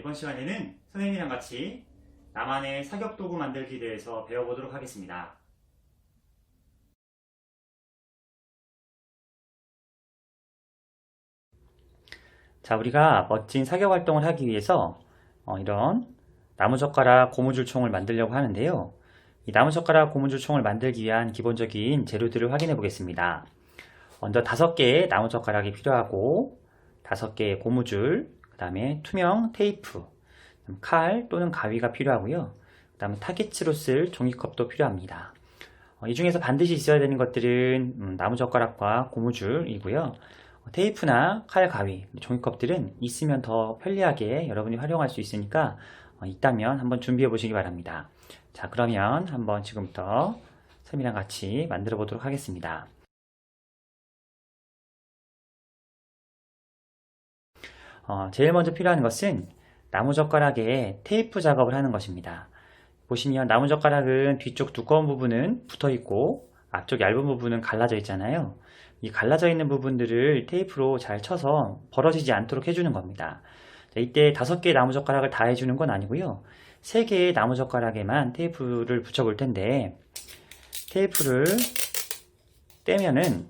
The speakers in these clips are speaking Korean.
이번 시간에는 선생님이랑 같이 나만의 사격도구 만들기에 대해서 배워보도록 하겠습니다. 자, 우리가 멋진 사격 활동을 하기 위해서 이런 나무젓가락 고무줄총을 만들려고 하는데요. 이 나무젓가락 고무줄총을 만들기 위한 기본적인 재료들을 확인해 보겠습니다. 먼저 5개의 나무젓가락이 필요하고 5개의 고무줄, 그 다음에 투명 테이프, 칼 또는 가위가 필요하고요. 그 다음에 타깃으로 쓸 종이컵도 필요합니다. 이 중에서 반드시 있어야 되는 것들은 나무젓가락과 고무줄이고요. 테이프나 칼, 가위, 종이컵들은 있으면 더 편리하게 여러분이 활용할 수 있으니까 있다면 한번 준비해 보시기 바랍니다. 자, 그러면 한번 지금부터 선생님이랑 같이 만들어 보도록 하겠습니다. 제일 먼저 필요한 것은 나무젓가락에 테이프 작업을 하는 것입니다. 보시면 나무젓가락은 뒤쪽 두꺼운 부분은 붙어 있고 앞쪽 얇은 부분은 갈라져 있잖아요. 이 갈라져 있는 부분들을 테이프로 잘 쳐서 벌어지지 않도록 해주는 겁니다. 자, 이때 5개의 나무젓가락을 다 해주는 건 아니고요. 3개의 나무젓가락에만 테이프를 붙여 볼 텐데, 테이프를 떼면은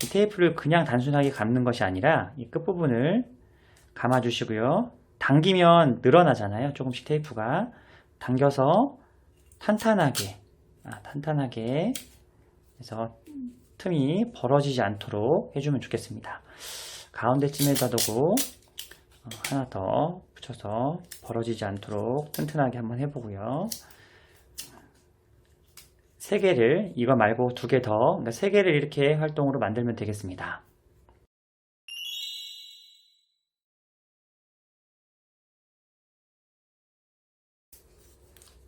이 테이프를 그냥 단순하게 감는 것이 아니라 이 끝부분을 감아 주시고요. 당기면 늘어나잖아요. 조금씩 테이프가 당겨서 탄탄하게 해서 틈이 벌어지지 않도록 해주면 좋겠습니다. 가운데쯤에다 두고 하나 더 붙여서 벌어지지 않도록 튼튼하게 한번 해보고요. 3개를, 이거 말고 2개 더, 그러니까 3개를 이렇게 활동으로 만들면 되겠습니다.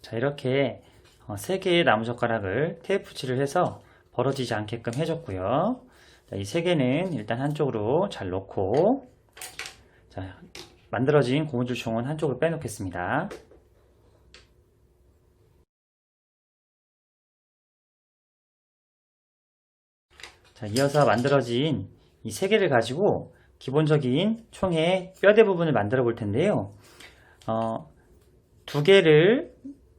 자, 이렇게 3개의 나무젓가락을 테이프 칠을 해서 벌어지지 않게끔 해줬고요. 자, 이 3개는 일단 한쪽으로 잘 놓고, 자, 만들어진 고무줄총은 한쪽으로 빼놓겠습니다. 자, 이어서 만들어진 이 3개를 가지고 기본적인 총의 뼈대 부분을 만들어 볼 텐데요. 2개를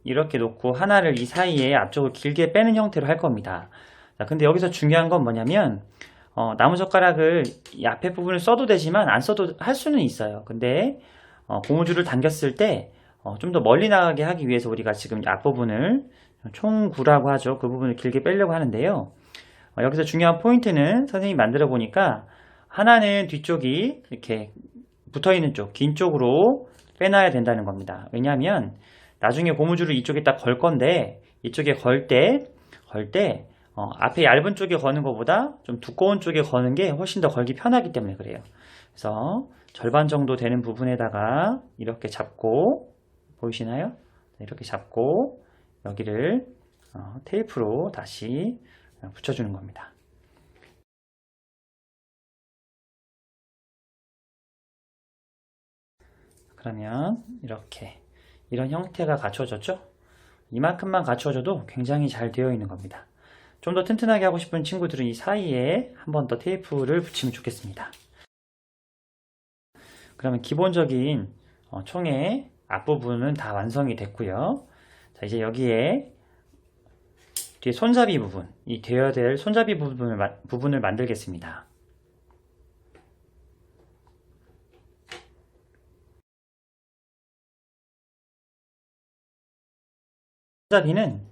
이렇게 놓고 하나를 이 사이에 앞쪽을 길게 빼는 형태로 할 겁니다. 자, 근데 여기서 중요한 건 뭐냐면 나무젓가락을 이 앞에 부분을 써도 되지만 안 써도 할 수는 있어요. 근데 고무줄을 당겼을 때 좀 더 멀리 나가게 하기 위해서 우리가 지금 앞부분을 총구라고 하죠. 그 부분을 길게 빼려고 하는데요. 여기서 중요한 포인트는 선생님이 만들어 보니까 하나는 뒤쪽이 이렇게 붙어 있는 쪽, 긴 쪽으로 빼놔야 된다는 겁니다. 왜냐하면 나중에 고무줄을 이쪽에 딱 걸 건데 이쪽에 걸 때 앞에 얇은 쪽에 거는 것보다 좀 두꺼운 쪽에 거는 게 훨씬 더 걸기 편하기 때문에 그래요. 그래서 절반 정도 되는 부분에다가 이렇게 잡고, 보이시나요? 이렇게 잡고 여기를 테이프로 다시 붙여주는 겁니다. 그러면 이렇게 이런 형태가 갖춰졌죠? 이만큼만 갖춰져도 굉장히 잘 되어 있는 겁니다. 좀 더 튼튼하게 하고 싶은 친구들은 이 사이에 한 번 더 테이프를 붙이면 좋겠습니다. 그러면 기본적인 총의 앞부분은 다 완성이 됐고요. 자, 이제 여기에 뒤에 손잡이 부분, 이 되어야 될 손잡이 부분을 만들겠습니다. 손잡이는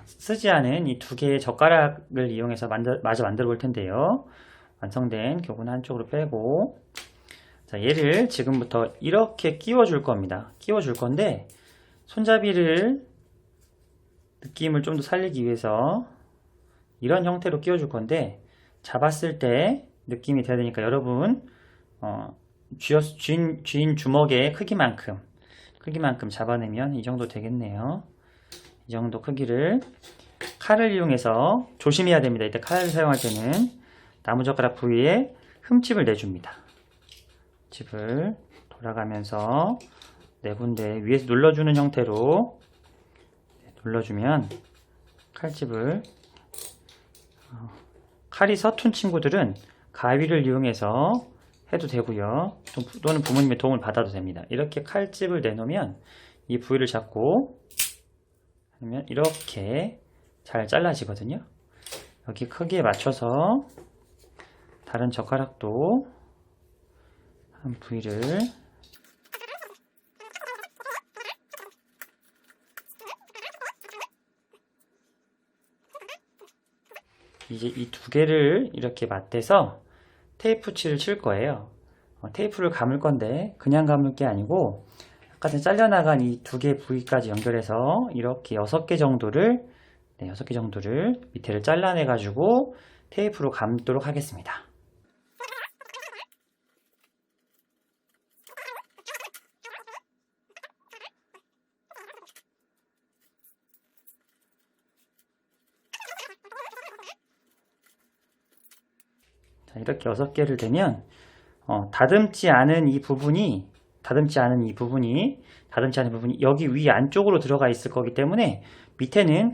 쓰지 않은 이 2개의 젓가락을 이용해서 마저 만들어 볼 텐데요. 완성된 교구는 한쪽으로 빼고, 자, 얘를 지금부터 이렇게 끼워 줄 겁니다. 끼워 줄 건데 손잡이를 느낌을 좀 더 살리기 위해서 이런 형태로 끼워 줄 건데, 잡았을 때 느낌이 돼야 되니까 여러분 쥐인 주먹의 크기만큼 잡아내면 이 정도 되겠네요. 이 정도 크기를 칼을 이용해서 조심해야 됩니다. 이때 칼을 사용할 때는 나무젓가락 부위에 흠집을 내줍니다. 흠집을 돌아가면서 4군데 위에서 눌러주는 형태로 눌러주면 칼집을, 칼이 서툰 친구들은 가위를 이용해서 해도 되고요. 또는 부모님의 도움을 받아도 됩니다. 이렇게 칼집을 내놓으면 이 부위를 잡고 하면 이렇게 잘 잘라지거든요. 여기 크기에 맞춰서 다른 젓가락도 한 부위를 이제 이 두 개를 이렇게 맞대서 테이프 칠을 칠 거예요. 테이프를 감을 건데 그냥 감을 게 아니고 아까 전에 잘려나간 이 두 개 부위까지 연결해서 이렇게 6개 정도를 6개 정도를 밑에를 잘라내 가지고 테이프로 감도록 하겠습니다. 자, 이렇게 6개를 되면 다듬지 않은 부분이 여기 위 안쪽으로 들어가 있을 거기 때문에 밑에는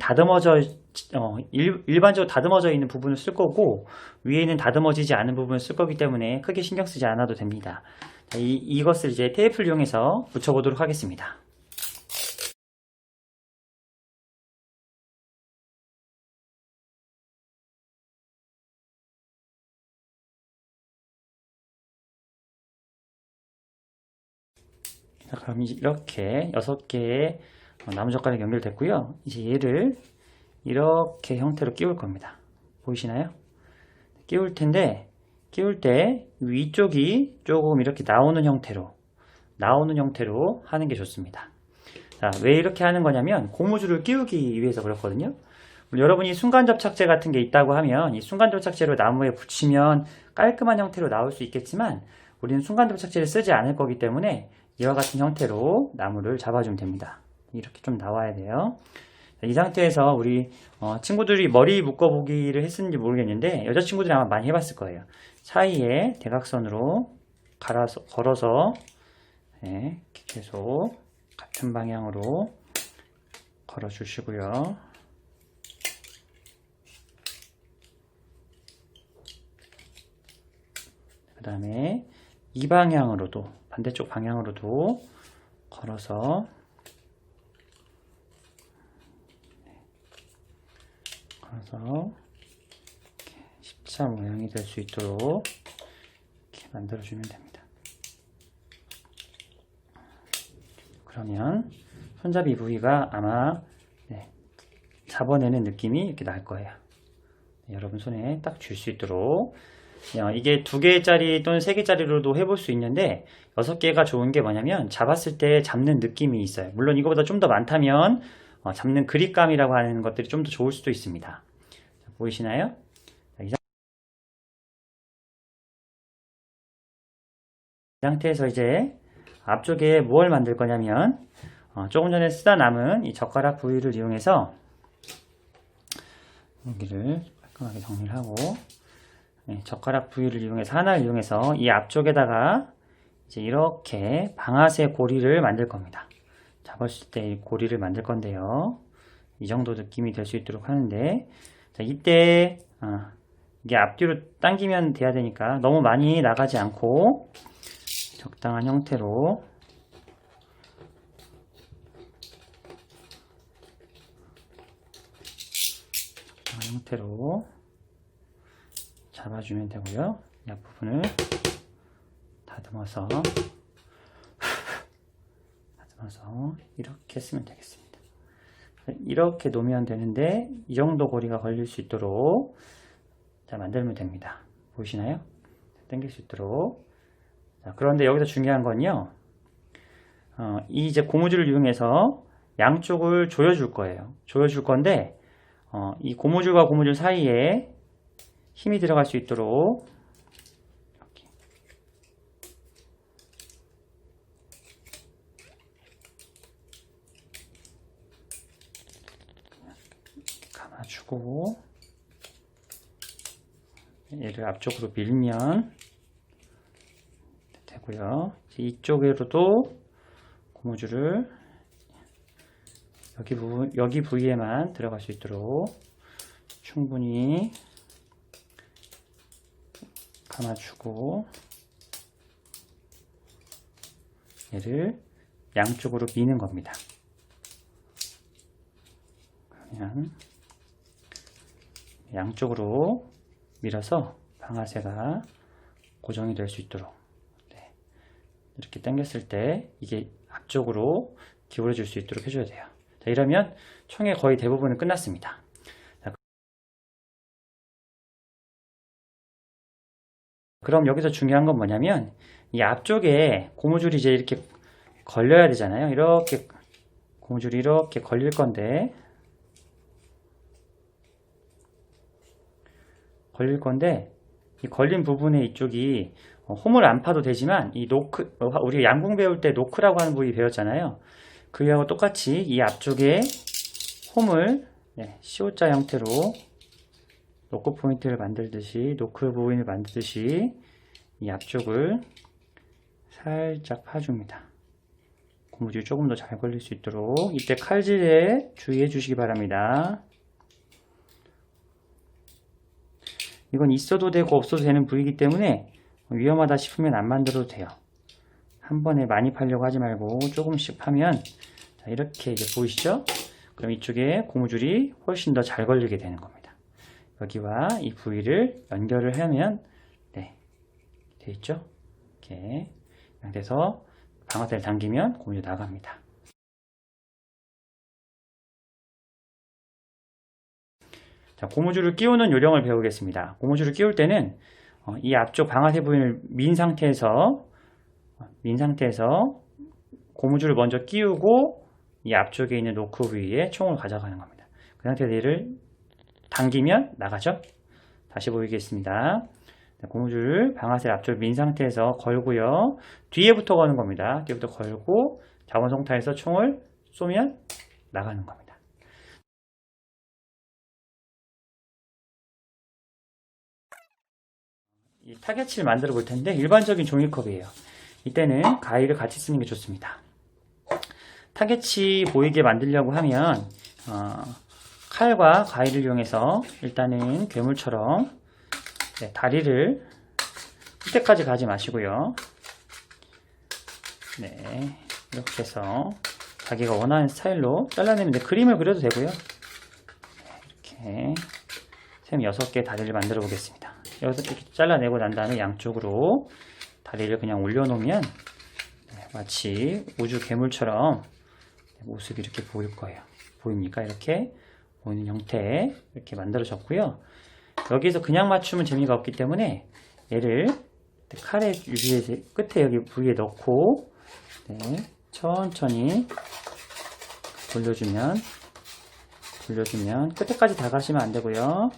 일반적으로 다듬어져 있는 부분을 쓸 거고 위에는 다듬어지지 않은 부분을 쓸 거기 때문에 크게 신경 쓰지 않아도 됩니다. 자, 이것을 이제 테이프를 이용해서 붙여보도록 하겠습니다. 자, 그럼 이렇게 6개의 나무젓가락이 연결됐고요. 이제 얘를 이렇게 형태로 끼울 겁니다. 보이시나요? 끼울 때 위쪽이 조금 이렇게 나오는 형태로 하는 게 좋습니다. 자, 왜 이렇게 하는 거냐면 고무줄을 끼우기 위해서 그렇거든요. 여러분이 순간접착제 같은 게 있다고 하면 이 순간접착제로 나무에 붙이면 깔끔한 형태로 나올 수 있겠지만 우리는 순간접착제를 쓰지 않을 거기 때문에 이와 같은 형태로 나무를 잡아주면 됩니다. 이렇게 좀 나와야 돼요. 이 상태에서 우리 친구들이 머리 묶어보기를 했었는지 모르겠는데 여자친구들이 아마 많이 해봤을 거예요. 사이에 대각선으로 걸어서 계속 같은 방향으로 걸어주시고요. 그 다음에 이 방향으로도 반대쪽 방향으로도 걸어서 십자 모양이 될 수 있도록 이렇게 만들어주면 됩니다. 그러면 손잡이 부위가 아마 잡아내는 느낌이 이렇게 날 거예요. 여러분 손에 딱 쥘 수 있도록 이게 2개짜리 또는 3개짜리로도 해볼 수 있는데 6개가 좋은 게 뭐냐면 잡았을 때 잡는 느낌이 있어요. 물론 이거보다 좀 더 많다면 잡는 그립감이라고 하는 것들이 좀 더 좋을 수도 있습니다. 자, 보이시나요? 자, 이 상태에서 이제 앞쪽에 뭘 만들 거냐면 조금 전에 쓰다 남은 이 젓가락 부위를 이용해서 여기를 깔끔하게 정리를 하고 젓가락 부위를 이용해서 하나를 이용해서 이 앞쪽에다가 이제 이렇게 방아쇠 고리를 만들 겁니다. 잡았을 때 고리를 만들 건데요. 이 정도 느낌이 될 수 있도록 하는데 자, 이때 이게 앞뒤로 당기면 돼야 되니까 너무 많이 나가지 않고 적당한 형태로 잡아주면 되고요. 이 앞부분을 다듬어서 이렇게 쓰면 되겠습니다. 이렇게 놓으면 되는데 이 정도 고리가 걸릴 수 있도록 자, 만들면 됩니다. 보이시나요? 당길 수 있도록. 자, 그런데 여기서 중요한 건요. 이 이제 고무줄을 이용해서 양쪽을 조여줄 거예요. 조여줄 건데 이 고무줄과 고무줄 사이에 힘이 들어갈 수 있도록 이렇게 감아주고 얘를 앞쪽으로 밀면 되고요. 이쪽으로도 고무줄을 여기 부위에만 들어갈 수 있도록 충분히 감아주고 얘를 양쪽으로 미는 겁니다. 그러면 양쪽으로 밀어서 방아쇠가 고정이 될 수 있도록 이렇게 당겼을 때 이게 앞쪽으로 기울어질 수 있도록 해줘야 돼요. 자, 이러면 총의 거의 대부분은 끝났습니다. 자, 그럼 여기서 중요한 건 뭐냐면 이 앞쪽에 고무줄이 이제 이렇게 걸려야 되잖아요. 이렇게 고무줄이 이렇게 걸릴 건데 이 걸린 부분에 이쪽이 홈을 안 파도 되지만 이 노크, 우리 양궁 배울 때 노크라고 하는 부위 배웠잖아요. 그거하고 똑같이 이 앞쪽에 홈을 C자 형태로 노크 포인트를 만들듯이 노크 부분을 만들듯이 이 앞쪽을 살짝 파줍니다. 고무줄이 조금 더 잘 걸릴 수 있도록 이때 칼질에 주의해 주시기 바랍니다. 이건 있어도 되고 없어도 되는 부위이기 때문에 위험하다 싶으면 안 만들어도 돼요. 한 번에 많이 파려고 하지 말고 조금씩 파면 자, 이렇게 이제 보이시죠? 그럼 이쪽에 고무줄이 훨씬 더 잘 걸리게 되는 겁니다. 여기와 이 부위를 연결을 하면 돼 있죠? 이렇게 돼서 방아쇠를 당기면 고무줄이 나갑니다. 자, 고무줄을 끼우는 요령을 배우겠습니다. 고무줄을 끼울 때는 이 앞쪽 방아쇠 부분을 민 상태에서 고무줄을 먼저 끼우고 이 앞쪽에 있는 노크 부위에 총을 가져가는 겁니다. 그 상태에서 얘를 당기면 나가죠. 다시 보이겠습니다. 고무줄을 방아쇠 앞쪽 민 상태에서 걸고요. 뒤에부터 거는 겁니다. 뒤에부터 걸고 자원 송타에서 총을 쏘면 나가는 겁니다. 이 타겟치를 만들어 볼 텐데 일반적인 종이컵이에요. 이때는 가위를 같이 쓰는 게 좋습니다. 타겟치 보이게 만들려고 하면 칼과 가위를 이용해서 일단은 괴물처럼 다리를 끝에까지 가지 마시고요. 이렇게 해서 자기가 원하는 스타일로 잘라내면 그림을 그려도 되고요. 이렇게 샘 6개 다리를 만들어 보겠습니다. 여기서 이렇게 잘라내고 난 다음에 양쪽으로 다리를 그냥 올려놓으면 마치 우주 괴물처럼 모습이 이렇게 보일 거예요. 보입니까? 이렇게 보이는 형태에 이렇게 만들어졌고요. 여기서 그냥 맞추면 재미가 없기 때문에 얘를 칼의 유리에 끝에 여기 부위에 넣고 천천히 돌려주면 끝에까지 다 가시면 안 되고요.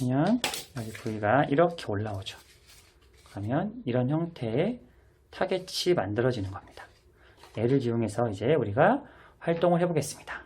하면 여기 부위가 이렇게 올라오죠. 그러면 이런 형태의 타겟이 만들어지는 겁니다. 얘를 이용해서 이제 우리가 활동을 해보겠습니다.